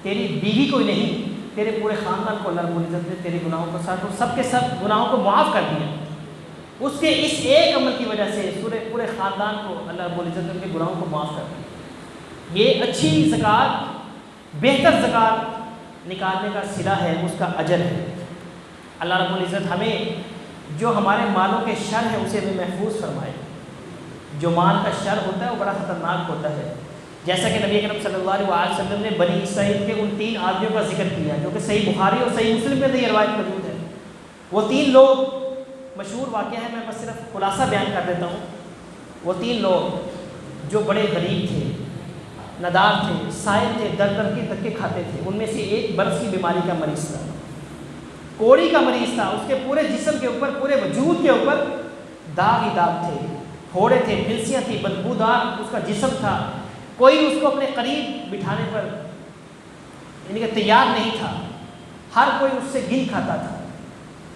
تیری بیوی کو ہی نہیں، تیرے پورے خاندان کو اللہ رب العزت نے تیرے گناہوں کو ساتھ سب کے سب گناہوں کو معاف کر دیا۔ اس کے اس ایک عمل کی وجہ سے پورے خاندان کو اللہ رب العزت نے ان کے گناہوں کو معاف کر دیا۔ یہ اچھی زکوٰۃ، بہتر زکوٰۃ نکالنے کا صلہ ہے، اس کا اجر ہے۔ اللہ رب العزت ہمیں جو ہمارے مالوں کے شر ہے اسے بھی محفوظ فرمائے۔ جو مال کا شر ہوتا ہے وہ بڑا خطرناک ہوتا ہے، جیسا کہ نبی اکرم صلی اللہ علیہ وسلم نے بنی اسرائیل کے ان 3 آدمیوں کا ذکر کیا جو کہ صحیح بخاری اور صحیح مسلم میں یہ روایت موجود ہے۔ وہ 3 لوگ مشہور واقعہ ہے، میں بس صرف خلاصہ بیان کر دیتا ہوں۔ وہ 3 لوگ جو بڑے غریب تھے، ندار تھے، سائل تھے، در در کے دھکے کھاتے تھے۔ ان میں سے ایک برس کی بیماری کا مریض تھا، کوڑی کا مریض تھا، اس کے پورے جسم کے اوپر، پورے وجود کے اوپر داغ ہی داغ تھے، پھوڑے تھے، پھنسیاں تھیں، بدبودار اس کا جسم تھا، کوئی اس کو اپنے قریب بٹھانے پر یعنی کہ تیار نہیں تھا، ہر کوئی اس سے گن کھاتا تھا۔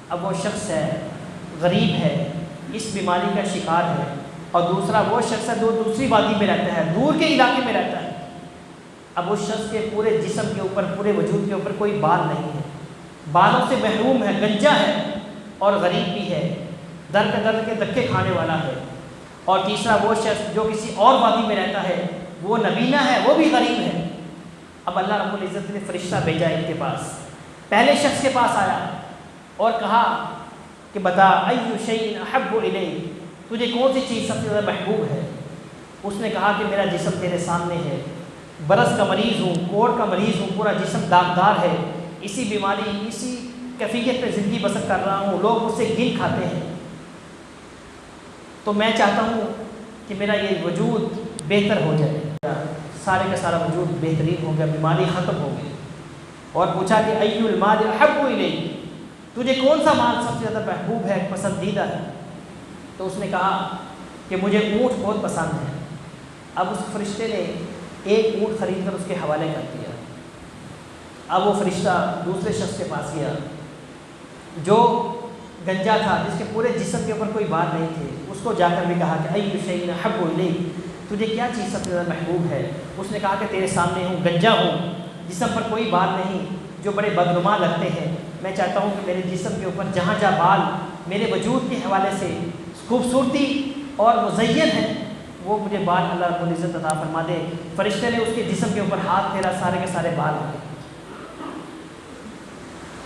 اب وہ شخص ہے، غریب ہے، اس بیماری کا شکار ہے، اور دوسرا وہ شخص ہے جو دوسری وادی میں رہتا ہے، دور کے علاقے میں رہتا ہے۔ اب اس شخص کے پورے جسم کے اوپر، پورے وجود کے اوپر کوئی بال نہیں ہے، بالوں سے محروم ہے، گنجا ہے اور غریب بھی ہے، در کے دھکے کھانے والا ہے۔ اور تیسرا وہ شخص جو کسی اور وادی میں رہتا ہے، وہ نبینہ ہے، وہ بھی غریب ہے۔ اب اللہ رب العزت نے فرشتہ بھیجا ان کے پاس، پہلے شخص کے پاس آیا اور کہا کہ بتا ایُّ شیء احب الیک، تجھے کون سی چیز سب سے زیادہ محبوب ہے؟ اس نے کہا کہ میرا جسم تیرے سامنے ہے، برس کا مریض ہوں، کوڑ کا مریض ہوں، پورا جسم داغدار ہے، اسی بیماری، اسی کیفیت پہ زندگی بسر کر رہا ہوں، لوگ مجھ سے گن کھاتے ہیں، تو میں چاہتا ہوں کہ میرا یہ وجود بہتر ہو جائے، سارے کا سارا وجود بہترین ہو گیا، بیماری ختم ہو گئی۔ اور پوچھا کہ ایُّ المال احب الیک، تجھے کون سا مال سب سے زیادہ محبوب ہے، پسندیدہ ہے؟ تو اس نے کہا کہ مجھے اونٹ بہت پسند ہے۔ اب اس فرشتے نے ایک اونٹ خرید کر اس کے حوالے کر دیا۔ اب وہ فرشتہ دوسرے شخص کے پاس گیا جو گنجا تھا، جس کے پورے جسم کے اوپر کوئی بال نہیں تھے، اس کو جا کر بھی کہا کہ ای شیء احب الیک، تجھے کیا چیز سب سے زیادہ محبوب ہے؟ اس نے کہا کہ تیرے سامنے ہوں، گنجا ہوں، جسم پر کوئی بال نہیں، جو بڑے بدنما لگتے ہیں، میں چاہتا ہوں کہ میرے جسم کے اوپر جہاں جہاں بال میرے وجود کے حوالے سے خوبصورتی اور مزین ہے، وہ مجھے بال اللہ رب العزت عطا فرما دے۔ فرشتے نے اس کے جسم کے اوپر ہاتھ پھیرا، سارے کے سارے بال آ گئے،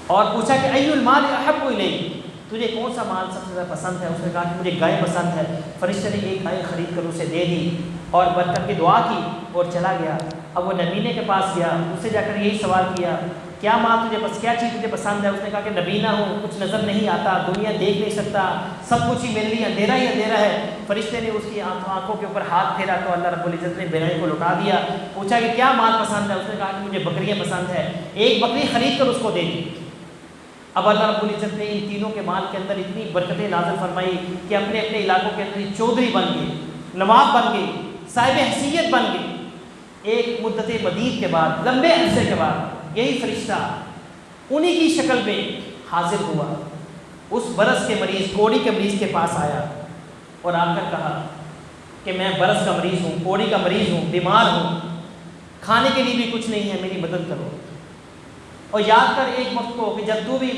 اور پوچھا کہ ای المال احب الیک، تجھے کون سا مال سب سے زیادہ پسند ہے؟ اس نے کہا کہ مجھے گائے پسند ہے۔ فرشتے نے ایک گائے خرید کر اسے دے دی اور برکت کی دعا کی اور چلا گیا۔ اب وہ نبینے کے پاس گیا، اس سے جا کر یہی سوال کیا، کیا مال تجھے کیا چیز تجھے پسند ہے؟ اس نے کہا کہ نبینا ہوں، کچھ نظر نہیں آتا، دنیا دیکھ نہیں سکتا، سب کچھ ہی میرے لیے اندھیرا ہی اندھیرا ہے۔ فرشتے نے اس کی آنکھوں کے اوپر ہاتھ پھیرا تو اللہ رب العزت نے بینائی کو لوٹا دیا۔ پوچھا کہ کیا مال پسند ہے؟ اس نے کہا کہ مجھے بکریاں پسند ہے۔ ایک بکری خرید کر اس کو دے دی۔ اب اللہ رب العزت نے ان تینوں کے مال کے اندر اتنی برکتیں نازل فرمائی کہ اپنے اپنے علاقوں کے اندر چودھری بن گئے، نواب بن گئے، صاحب حیثیت بن گئے۔ ایک مدت مدید کے بعد، لمبے عرصے کے بعد، یہی فرشتہ انہی کی شکل میں حاضر ہوا، اس برس کے مریض، کوڑی کے مریض کے پاس آیا اور آ کر کہا کہ میں برس کا مریض ہوں، کوڑی کا مریض ہوں، بیمار ہوں، کھانے کے لیے بھی کچھ نہیں ہے، میری مدد کرو۔ اور یاد کر ایک وقت کو کہ جب تو بھی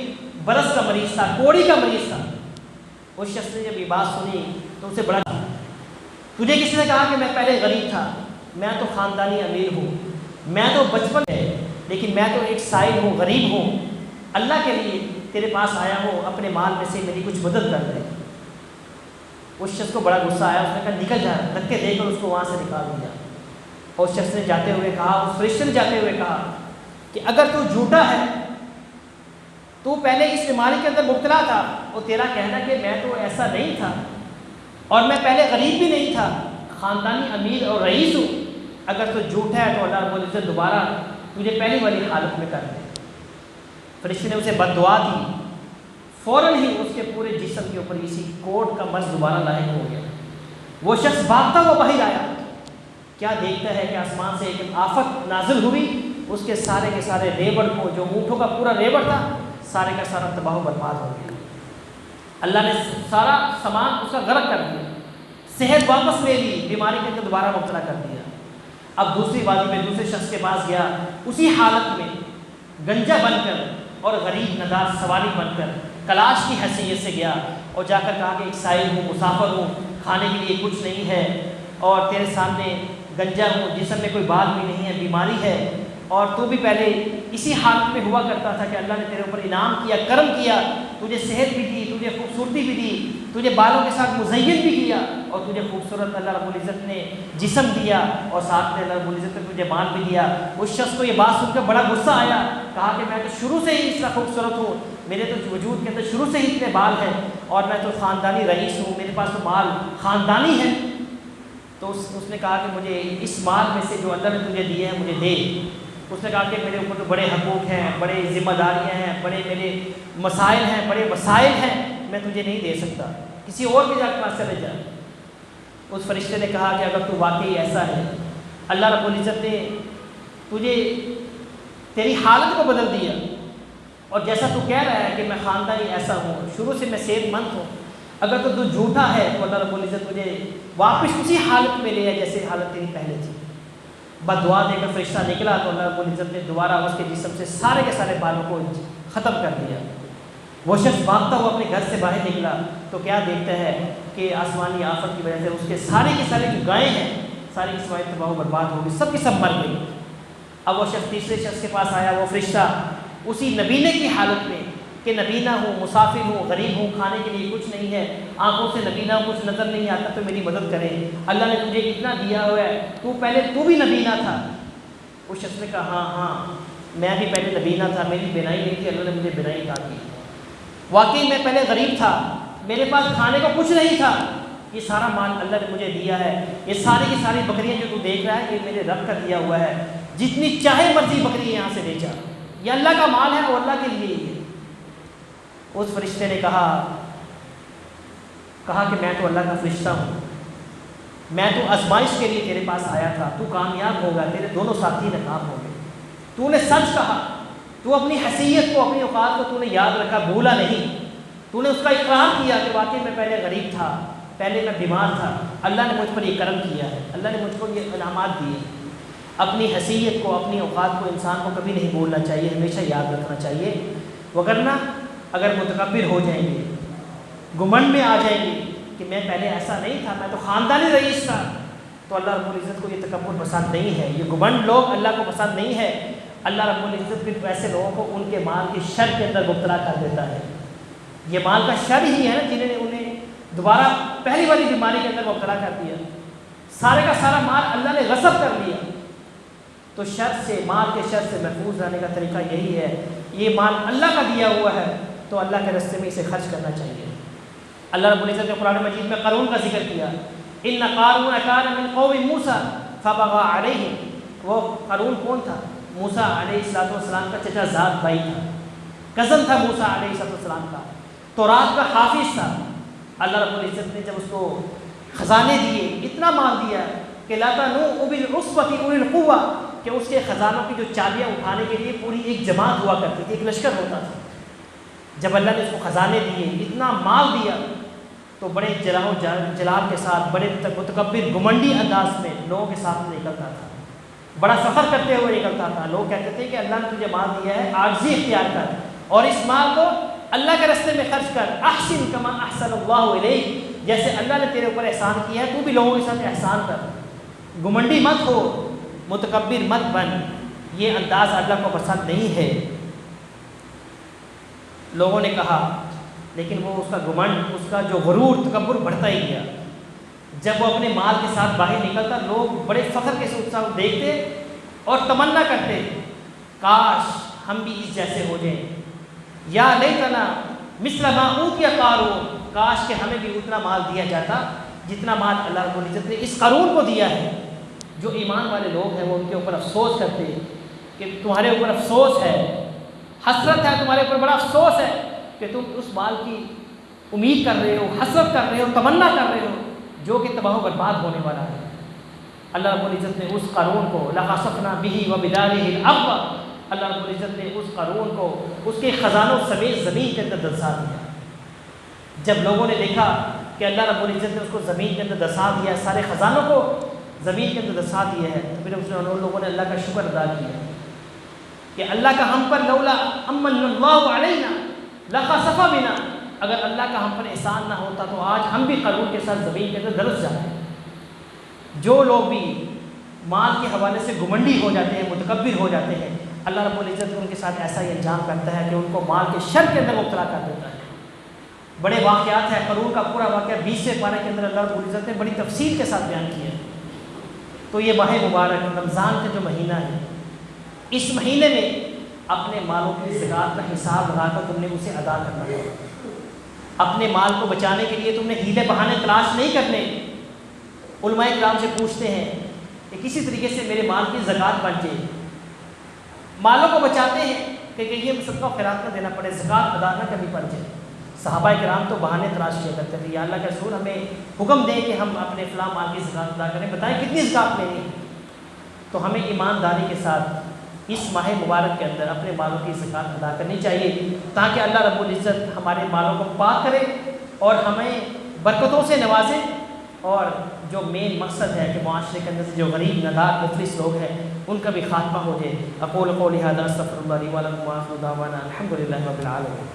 برس کا مریض تھا، کوڑی کا مریض تھا۔ اس شخص نے جب یہ بات سنی تو اسے بڑا، تجھے کسی نے کہا کہ میں پہلے غریب تھا، میں تو خاندانی امیر ہوں، میں تو بچپن ہے، لیکن میں تو ایک سائل ہوں، غریب ہوں، اللہ کے لیے تیرے پاس آیا ہوں، اپنے مال میں سے میری کچھ مدد کر دے۔ اس شخص کو بڑا غصہ آیا، اس نے کہا نکل جا، دھکے دے کر اس کو وہاں سے نکال دیا۔ اور اس شخص نے جاتے ہوئے کہا، اس فرشتے نے جاتے ہوئے کہا کہ اگر تو جھوٹا ہے، تو پہلے اس بیماری کے اندر مبتلا تھا، اور تیرا کہنا کہ میں تو ایسا نہیں تھا، اور میں پہلے غریب بھی نہیں تھا، خاندانی امیر اور رئیس ہوں، اگر تو جھوٹا ہے تو اللہ رب العزت دوبارہ تجھے پہلی والی حالت میں کر دے۔ فرشتے نے اسے بد دعا دی، فوراً ہی اس کے پورے جسم کے اوپر اسی کوڑ کا مرض دوبارہ لاحق ہو گیا۔ وہ شخص بھاگتا ہوا باہر آیا، کیا دیکھتا ہے کہ آسمان سے ایک آفت نازل ہوئی، اس کے سارے ریوڑ کو، جو اونٹوں کا پورا ریوڑ تھا، سارے کا سارا تباہ و برباد ہو گیا۔ اللہ نے سارا سامان اس کا غرق کر دیا، صحت واپس لے لی، بیماری کے اندر دوبارہ مبتلا کر دیا۔ اب دوسری وادی میں دوسرے شخص کے پاس گیا، اسی حالت میں گنجا بن کر اور غریب ندار سواری بن کر کلاش کی حیثیت سے گیا، اور جا کر کہا کہ ایک سائل ہوں، مسافر ہوں، کھانے کے لیے کچھ نہیں ہے، اور تیرے سامنے گنجا ہوں، جسم میں کوئی بال بھی نہیں ہے، بیماری ہے، اور تو بھی پہلے اسی حالت میں ہوا کرتا تھا کہ اللہ نے تیرے اوپر انعام کیا، کرم کیا، تجھے صحت بھی دی، تجھے خوبصورتی بھی دی، تجھے بالوں کے ساتھ مزین بھی کیا، اور تجھے خوبصورت اللہ رب العزت نے جسم دیا، اور ساتھ میں اللہ رب العزت نے تجھے مال بھی دیا۔ اس شخص کو یہ بات سن کر بڑا غصہ آیا، کہا کہ میں تو شروع سے ہی اس طرح خوبصورت ہوں، میرے تو وجود کے اندر شروع سے ہی اتنے بال ہیں، اور میں تو خاندانی رئیس ہوں، میرے پاس تو مال خاندانی ہے۔ تو اس نے کہا کہ مجھے اس مال میں سے جو اللہ نے تجھے دیے ہیں مجھے دے۔ اس نے کہا کہ میرے اوپر تو بڑے حقوق ہیں، بڑے ذمہ داریاں ہیں، بڑے میرے مسائل ہیں، بڑے وسائل ہیں، میں تجھے نہیں دے سکتا، کسی اور کے پاس چلے جا۔ اس فرشتے نے کہا کہ اگر تو واقعی ایسا ہے، اللہ رب العزت نے تجھے تیری حالت کو بدل دیا، اور جیسا تو کہہ رہا ہے کہ میں خاندانی ایسا ہوں، شروع سے میں صحت مند ہوں، اگر تو جھوٹا ہے تو اللہ رب العزت تجھے واپس اسی حالت میں لے آئے جیسے حالت تیری پہلے تھی۔ بد دعا دے کر فرشتہ نکلا تو اللہ رب العزت نے دوبارہ اس کے جسم سے سارے کے سارے بالوں کو ختم کر دیا۔ وہ شخص بھاگتا ہوا اپنے گھر سے باہر نکلا تو کیا دیکھتا ہے کہ آسمانی آفت کی وجہ سے اس کے سارے کے سارے جو گائے ہیں ساری کی ساری تباہ و برباد ہو گئی، سب کی سب مر گئی۔ اب وہ شخص تیسرے شخص کے پاس آیا، وہ فرشتہ اسی نبینے کی حالت میں کہ نبینا ہوں، مسافر ہوں، غریب ہوں، کھانے کے لیے کچھ نہیں ہے، آنکھوں سے نبینا ہوں، کچھ نظر نہیں آتا، تو میری مدد کرے، اللہ نے تجھے اتنا دیا ہوا ہے، تو بھی نبینا تھا۔ اس شخص نے کہا ہاں میں بھی پہلے نبینا تھا، میری بینائی نہیں تھی، اللہ نے مجھے بینائی عطا کی۔ واقعی میں پہلے غریب تھا، میرے پاس کھانے کو کچھ نہیں تھا، یہ سارا مال اللہ نے مجھے دیا ہے، یہ ساری کی ساری بکریاں جو تو دیکھ رہا ہے یہ میرے رب کا دیا ہوا ہے، جتنی چاہے مرضی بکری یہاں سے لے جا، یہ اللہ کا مال ہے، وہ اللہ کے لیے ہی ہے۔ اس فرشتے نے کہا کہا کہ میں تو اللہ کا فرشتہ ہوں، میں تو آزمائش کے لیے تیرے پاس آیا تھا، تو کامیاب ہوگا، تیرے دونوں ساتھی ناکام ہوں گے۔ تو نے سچ کہا، تو اپنی حیثیت کو، اپنی اوقات کو تو نے یاد رکھا، بھولا نہیں۔ تو نے اس کا اقرار کیا کہ واقعی میں پہلے غریب تھا، پہلے میں بیمار تھا، اللہ نے مجھ پر یہ کرم کیا ہے، اللہ نے مجھ کو یہ انعامات دیے۔ اپنی حیثیت کو، اپنی اوقات کو انسان کو کبھی نہیں بھولنا چاہیے، ہمیشہ یاد رکھنا چاہیے، وگرنہ اگر متکبر ہو جائیں گے، گھمنڈ میں آ جائیں گے کہ میں پہلے ایسا نہیں تھا، میں تو خاندانی رئیس تھا، تو اللہ رب العزت کو یہ تکبر پسند نہیں ہے، یہ گھمنڈ لوگ اللہ کو پسند نہیں ہے۔ اللہ رب العزت پھر ایسے لوگوں کو ان کے مال کی شر کے اندر مبتلا کر دیتا ہے۔ یہ مال کا شر ہی ہے نا جنہوں نے انہیں دوبارہ پہلی والی بیماری کے اندر مبتلا کر دیا، سارے کا سارا مال اللہ نے غصب کر لیا۔ تو شر سے، مال کے شر سے محفوظ رہنے کا طریقہ یہی ہے، یہ مال اللہ کا دیا ہوا ہے تو اللہ کے راستے میں اسے خرچ کرنا چاہیے۔ اللہ رب العزت نے قرآن مجید میں قارون کا ذکر کیا، ان قارون کان من قوم موسیٰ فبغى علیہم۔ وہ قارون کون تھا؟ موسیٰ علیہ السلام کا چچا زاد بھائی تھا، کزن تھا موسیٰ علیہ السلام کا، تورات کا حافظ تھا۔ اللہ رب العزت نے جب اس کو خزانے دیے، اتنا مال دیا کہ لا تنوء بالعصبة اولي القوة، کہ اس کے خزانوں کی جو چابیاں اٹھانے کے لیے پوری ایک جماعت ہوا کرتی تھی، ایک لشکر ہوتا تھا۔ جب اللہ نے اس کو خزانے دیے، اتنا مال دیا، تو بڑے جلال و جلال کے ساتھ، بڑے متکبر گھمنڈی انداز میں لوگوں کے ساتھ نکلتا تھا، بڑا فخر کرتے ہوئے نکلتا تھا۔ لوگ کہتے تھے کہ اللہ نے تجھے مال دیا ہے، عاجزی اختیار کر اور اس مال کو اللہ کے راستے میں خرچ کر، احسن کما احسن اللہ الیک، جیسے اللہ نے تیرے اوپر احسان کیا ہے تو بھی لوگوں کے ساتھ احسان کر، گھمنڈی مت ہو، متکبر مت بن۔ یہ انداز اللہ کو پسند نہیں ہے۔ لوگوں نے کہا، لیکن وہ اس کا گھمنڈ، اس کا جو غرور، تکبر بڑھتا ہی گیا۔ جب وہ اپنے مال کے ساتھ باہر نکلتا، لوگ بڑے فخر کے ساتھ دیکھتے اور تمنا کرتے، کاش ہم بھی اس جیسے ہو جائیں، یا لیتنا مثل ما اوتی قارون، کاش کہ ہمیں بھی اتنا مال دیا جاتا جتنا مال اللہ رب العزت نے اس قارون کو دیا ہے۔ جو ایمان والے لوگ ہیں وہ ان کے اوپر افسوس کرتے کہ تمہارے اوپر افسوس ہے، حسرت ہے، تمہارے اوپر بڑا افسوس ہے کہ تم اس مال کی امید کر رہے ہو، حسرت کر رہے ہو، تمنا کر رہے ہو، جو کہ تباہ و برباد ہونے والا ہے۔ اللہ رب العزت نے اس قارون کو لخسفنا به وبداره الارض، اللہ رب العزت نے اس قارون کو اس کے خزانوں سمیت زمین کے اندر دھنسا دیا۔ جب لوگوں نے دیکھا کہ اللہ رب العزت نے اس کو زمین کے اندر دھنسا دیا، سارے خزانوں کو زمین کے اندر دھنسا دیا ہے، تو پھر ان لوگوں نے اللہ کا شکر ادا کیا کہ اللہ کا ہم پر لولا امن اللہ علینا لخسف بنا، اگر اللہ کا ہم پر احسان نہ ہوتا تو آج ہم بھی قارون کے ساتھ زمین کے اندر دھنس جاتے۔ جو لوگ بھی مال کے حوالے سے گھمنڈی ہو جاتے ہیں، متکبر ہو جاتے ہیں، اللہ رب العزت ان کے ساتھ ایسا ہی انجام کرتا ہے کہ ان کو مال کے شر کے اندر مبتلا کر دیتا ہے۔ بڑے واقعات ہیں، قارون کا پورا واقعہ 20 پارے کے اندر اللہ رب العزت نے بڑی تفصیل کے ساتھ بیان کیا ہے۔ تو یہ ماہ مبارک رمضان کا جو مہینہ ہے، اس مہینے میں اپنے مالوں کی زکوٰۃ کا حساب لگا کر تم نے اسے ادا کرنا ہے۔ اپنے مال کو بچانے کے لیے تم نے ہیلے بہانے تلاش نہیں کرنے۔ علماء کرام سے پوچھتے ہیں کہ کسی طریقے سے میرے مال کی زکوٰۃ بن جائے، مالوں کو بچاتے ہیں کہ یہ صدقہ و خیرات نہ دینا پڑے، زکوٰۃ ادا نہ کرنی پڑ جائے۔ صحابہ کرام تو بہانے تلاش کیا کرتے تھے، یا اللہ کے رسول ہمیں حکم دیں کہ ہم اپنے فلاں مال کی زکوٰۃ ادا کریں، بتائیں کتنی زکوٰۃ لینی ہے۔ تو ہمیں ایمانداری کے ساتھ اس ماہ مبارک کے اندر اپنے مالوں کی زکوٰۃ ادا کرنی چاہیے، تاکہ اللہ رب العزت ہمارے مالوں کو پاک کرے اور ہمیں برکتوں سے نوازے، اور جو مین مقصد ہے کہ معاشرے کے اندر سے جو غریب ندار مفلس لوگ ہیں ان کا بھی خاتمہ ہو جائے۔ اقول قولی ھذا استغفر اللہ لی ولکم وآخر دعوانا الحمد للہ رب العالمین۔